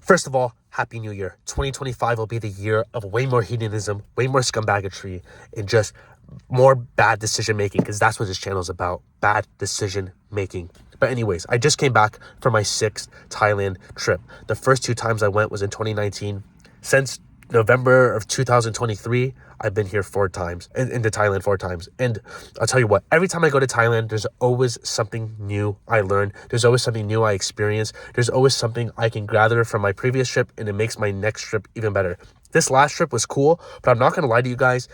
First of all, Happy New Year. 2025 will be the year of way more hedonism, way more scumbaggery, and just more bad decision making, because that's what this channel is about. Bad decision making. But anyways, I just came back from my 6th Thailand trip. The first 2 times I went was in 2019. Since November of 2023, I've been here 4 times, into Thailand 4 times. And I'll tell you what, every time I go to Thailand, there's always something new I learn. There's always something new I experience. There's always something I can gather from my previous trip, and it makes my next trip even better. This last trip was cool, but I'm not going to lie to you guys.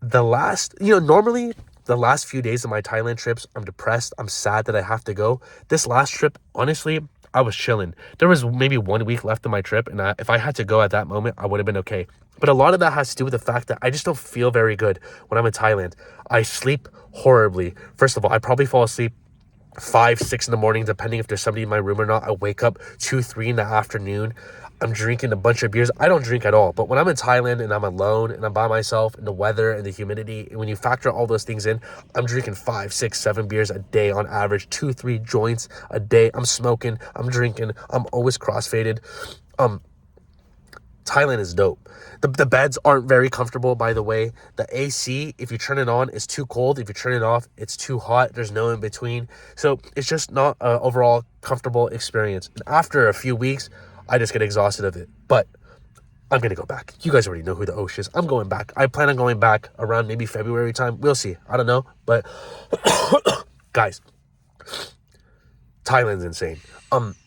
Normally the last few days of my Thailand trips, I'm depressed. I'm sad that I have to go. This last trip, honestly, I was chilling. There was maybe 1 week left of my trip, and if I had to go at that moment, I would have been okay. But a lot of that has to do with the fact that I just don't feel very good when I'm in Thailand. I sleep horribly. First of all, I probably fall asleep 5, 6 in the morning, depending if there's somebody in my room or not. I wake up 2, 3 in the afternoon. I'm drinking a bunch of beers. I don't drink at all. But when I'm in Thailand and I'm alone and I'm by myself, and the weather and the humidity, and when you factor all those things in, I'm drinking 5, 6, 7 beers a day on average, 2, 3 joints a day. I'm smoking, I'm drinking, I'm always crossfaded. Thailand is dope. The beds aren't very comfortable, by the way. The AC, if you turn it on, is too cold. If you turn it off, it's too hot. There's no in between. So it's just not an overall comfortable experience. And after a few weeks, I just get exhausted of it. But I'm going to go back. You guys already know who the Osh is. I'm going back. I plan on going back around maybe February time. We'll see. I don't know. But guys, Thailand's insane.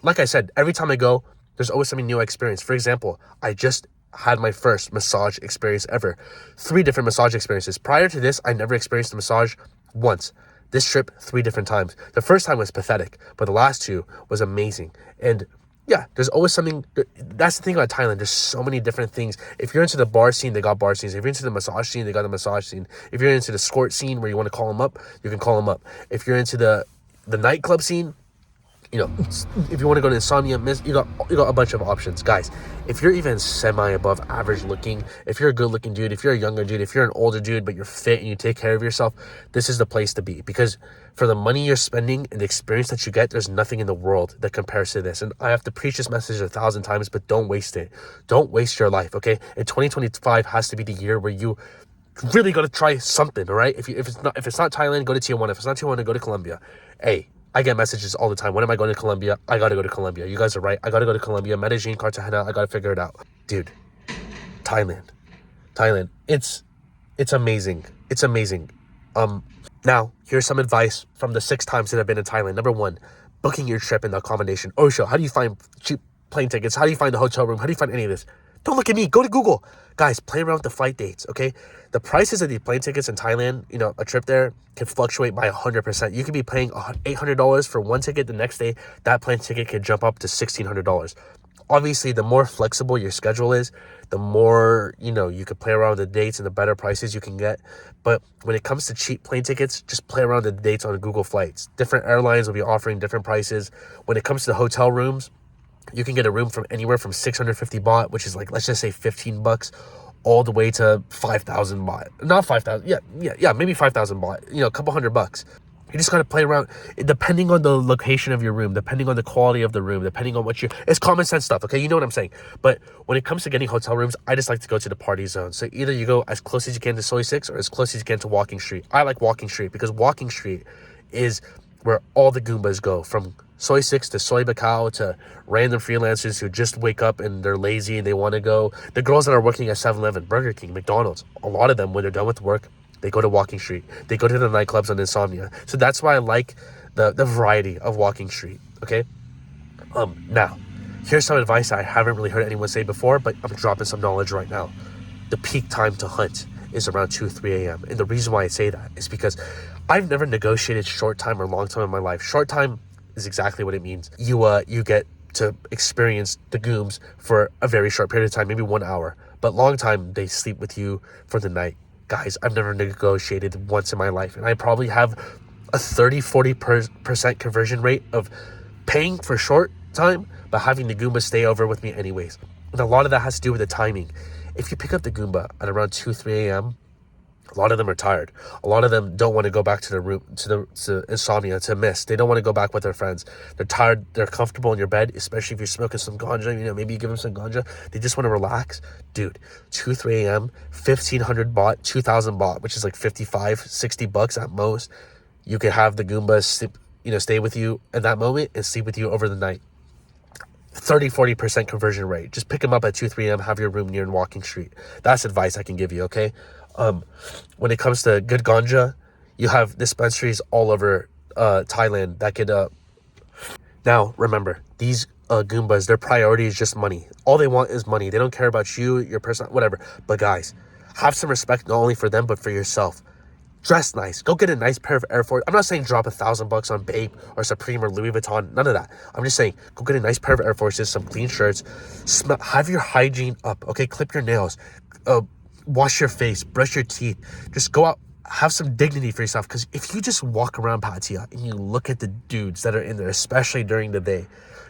Like I said, every time I go, there's always something new I experience. For example, I just had my first massage experience ever. 3 different massage experiences. Prior to this, I never experienced a massage once. This trip, 3 different times. The first time was pathetic, but the last 2 was amazing. And yeah, there's always something. That's the thing about Thailand. There's so many different things. If you're into the bar scene, they got bar scenes. If you're into the massage scene, they got the massage scene. If you're into the escort scene where you want to call them up, you can call them up. If you're into the nightclub scene, if you want to go to insomnia, you got a bunch of options. Guys, if you're even semi above average looking, if you're a good looking dude, if you're a younger dude, if you're an older dude, but you're fit and you take care of yourself, this is the place to be. Because for the money you're spending and the experience that you get, there's nothing in the world that compares to this. And I have to preach this message 1,000 times, but don't waste it. Don't waste your life, okay? And 2025 has to be the year where you really got to try something, all right? If it's not Thailand, go to Tier 1. If it's not Tier 1, go to Colombia. Hey, I get messages all the time. When am I going to Colombia? I got to go to Colombia. You guys are right. I got to go to Colombia. Medellin, Cartagena. I got to figure it out. Dude, Thailand. It's amazing. It's amazing. Now, here's some advice from the 6 times that I've been in Thailand. Number 1, booking your trip and the accommodation. Osho, how do you find cheap plane tickets? How do you find the hotel room? How do you find any of this? Don't look at me. Go to Google. Guys, play around with the flight dates, okay? The prices of the plane tickets in Thailand, a trip there can fluctuate by 100%. You could be paying $800 for one ticket. The next day, that plane ticket could jump up to $1,600. Obviously, the more flexible your schedule is, the more, you could play around with the dates and the better prices you can get. But when it comes to cheap plane tickets, just play around with the dates on Google Flights. Different airlines will be offering different prices. When it comes to the hotel rooms, you can get a room from anywhere from 650 baht, which is like, let's just say $15, all the way to 5,000 baht. Not 5,000. Yeah, maybe 5,000 baht. A couple $100. You just got to play around, depending on the location of your room, depending on the quality of the room, depending on it's common sense stuff, okay? You know what I'm saying? But when it comes to getting hotel rooms, I just like to go to the party zone. So either you go as close as you can to Soi 6 or as close as you can to Walking Street. I like Walking Street because Walking Street is where all the Goombas go, from Soi 6 to Soy Bacau to random freelancers who just wake up and they're lazy and they want to go. The girls that are working at 7-Eleven, Burger King, McDonald's, a lot of them, when they're done with work, they go to Walking Street. They go to the nightclubs on Insomnia. So that's why I like the variety of Walking Street, okay? Now, here's some advice I haven't really heard anyone say before, but I'm dropping some knowledge right now. The peak time to hunt is around 2, 3 a.m. And the reason why I say that is because I've never negotiated short time or long time in my life. Short time is exactly what it means. You get to experience the gooms for a very short period of time, maybe 1 hour. But long time, they sleep with you for the night. Guys, I've never negotiated once in my life. And I probably have a 30-40% conversion rate of paying for short time, but having the Goomba stay over with me anyways. And a lot of that has to do with the timing. If you pick up the Goomba at around 2, 3 a.m., A lot of them are tired. A lot of them don't want to go back to their room, to insomnia, to mist. They don't want to go back with their friends. They're tired. They're comfortable in your bed, especially if you're smoking some ganja. Maybe you give them some ganja. They just want to relax. Dude, 2, 3 a.m., 1,500 baht, 2,000 baht, which is like 55, 60 bucks at most. You could have the Goombas sleep, stay with you at that moment and sleep with you over the night. 30-40% conversion rate. Just pick them up at 2, 3 a.m., have your room near Walking Street. That's advice I can give you, okay? When it comes to good ganja, you have dispensaries all over Thailand that could... Now, remember, these Goombas, their priority is just money. All they want is money. They don't care about you, your person, whatever. But guys, have some respect not only for them, but for yourself. Dress nice. Go get a nice pair of Air Force. I'm not saying drop $1,000 on Bape or Supreme or Louis Vuitton. None of that. I'm just saying go get a nice pair of Air Forces, some clean shirts. Have your hygiene up. Okay, clip your nails. Wash your face. Brush your teeth. Just go out. Have some dignity for yourself. Because if you just walk around Pattaya and you look at the dudes that are in there, especially during the day,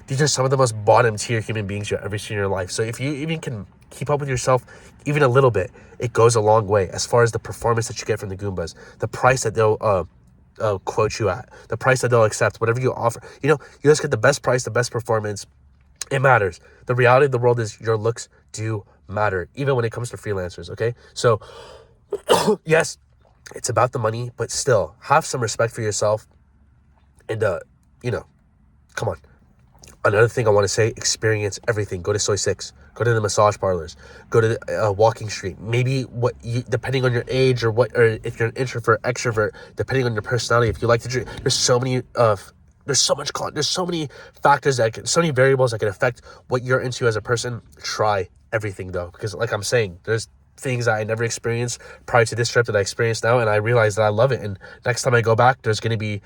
these are some of the most bottom tier human beings you've ever seen in your life. So if you even can keep up with yourself even a little bit, it goes a long way as far as the performance that you get from the Goombas, the price that they'll quote you at, the price that they'll accept, whatever you offer. You just get the best price, the best performance. It matters. The reality of the world is your looks do matter, even when it comes to freelancers, okay? So, yes, it's about the money, but still, have some respect for yourself and, come on. Another thing I want to say, experience everything. Go to Soy 6. Go to the massage parlors. Go to the, Walking Street. Maybe depending on your age or if you're an introvert, extrovert, depending on your personality, if you like to drink, there's so many there's so many factors so many variables that can affect what you're into as a person. Try everything though, because like I'm saying, there's things that I never experienced prior to this trip that I experienced now, and I realized that I love it. And next time I go back, there's going to be,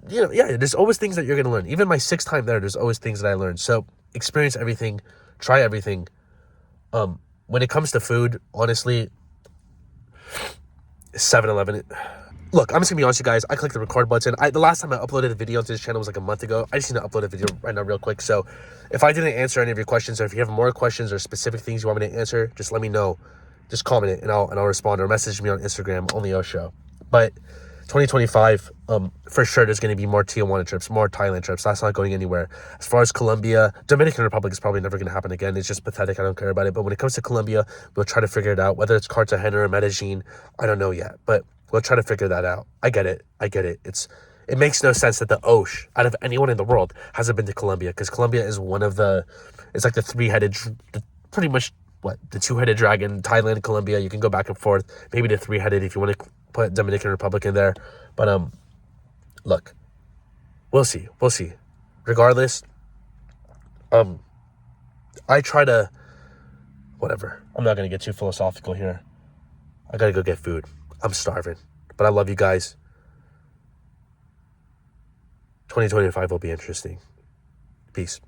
there's always things that you're going to learn. Even my 6th time there's always things that I learned. So experience everything, try everything. When it comes to food, honestly, 7-Eleven. Look, I'm just gonna be honest with you guys. I clicked the record button. The last time I uploaded a video to this channel was like a month ago. I just need to upload a video right now real quick. So if I didn't answer any of your questions, or if you have more questions or specific things you want me to answer, just let me know. Just comment it and I'll respond, or message me on Instagram, Only O Show. But 2025, for sure there's going to be more Tijuana trips, more Thailand trips. That's not going anywhere. As far as Colombia, Dominican Republic is probably never going to happen again. It's just pathetic. I don't care about it. But when it comes to Colombia, we'll try to figure it out. Whether it's Cartagena or Medellin, I don't know yet. But we'll try to figure that out. I get it. It makes no sense that the Osh, out of anyone in the world, hasn't been to Colombia, because Colombia is it's like the three-headed, pretty much the two-headed dragon. Thailand, Colombia, you can go back and forth. Maybe the three-headed if you want to put Dominican Republic in there. But look, we'll see. Regardless, I try to, whatever. I'm not gonna get too philosophical here. I gotta go get food. I'm starving. But I love you guys. 2025 will be interesting. Peace.